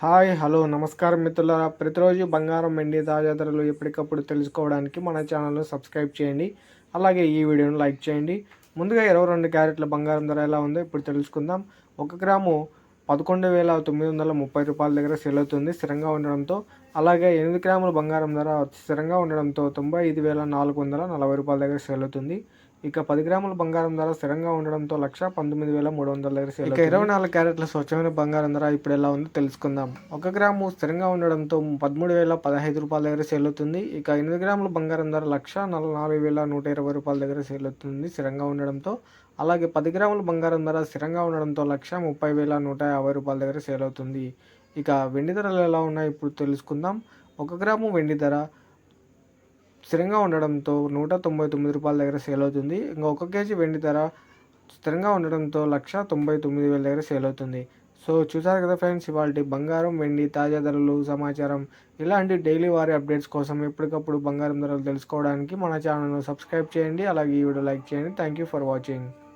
Hi hello నమస్కారం మిత్రులారా. ప్రతిరోజు బంగారం వెండి తాజా ధరలు ఎప్పటికప్పుడు తెలుసుకోవడానికి మన ఛానల్ను సబ్స్క్రైబ్ చేయండి. అలాగే ఈ వీడియోను లైక్ చేయండి. ముందుగా 22 క్యారెట్ల బంగారం ధర ఎలా ఉందో ఇప్పుడు తెలుసుకుందాం. 1 గ్రాము 11,930 రూపాయల దగ్గర సేల్ అవుతుంది స్థిరంగా ఉండడంతో. అలాగే 8 గ్రాముల బంగారం ధర స్థిరంగా ఉండడంతో 95,440 రూపాయల దగ్గర సేల్ అవుతుంది. ఇక 10 గ్రాముల బంగారం ధర స్థిరంగా ఉండడంతో 1,19,300 దగ్గర సేల్ అవుతుంది. ఇక 24 క్యారెట్ల స్వచ్ఛమైన బంగారం ధర ఇప్పుడు ఎలా ఉందో తెలుసుకుందాం. 1 గ్రాము స్థిరంగా ఉండడంతో 13,015 రూపాయల దగ్గర సేల్ అవుతుంది. ఇక 8 గ్రాముల బంగారం ధర 1,04,120 రూపాయల దగ్గర సేల్ అవుతుంది స్థిరంగా ఉండడంతో. అలాగే 10 గ్రాముల బంగారం ధర స్థిరంగా ఉండడంతో 1,30,150 రూపాయల దగ్గర సేల్ అవుతుంది. ఇక వెండి ధరలు ఎలా ఉన్నాయో ఇప్పుడు తెలుసుకుందాం. 1 గ్రాము వెండి ధర స్థిరంగా ఉండడంతో 199 రూపాయల దగ్గర సేల్ అవుతుంది. ఇంకా 1 కేజీ వెండి ధర స్థిరంగా ఉండడంతో 1,99,000 దగ్గర సేల్ అవుతుంది. సో చూసారు కదా ఫ్రెండ్స్, ఇవాళ బంగారం వెండి తాజా ధరలు సమాచారం. ఇలాంటి డైలీ వారి అప్డేట్స్ కోసం ఎప్పటికప్పుడు బంగారం ధరలు తెలుసుకోవడానికి మన ఛానల్ను సబ్స్క్రైబ్ చేయండి. అలాగే ఈ వీడియో లైక్ చేయండి. Thank you for watching.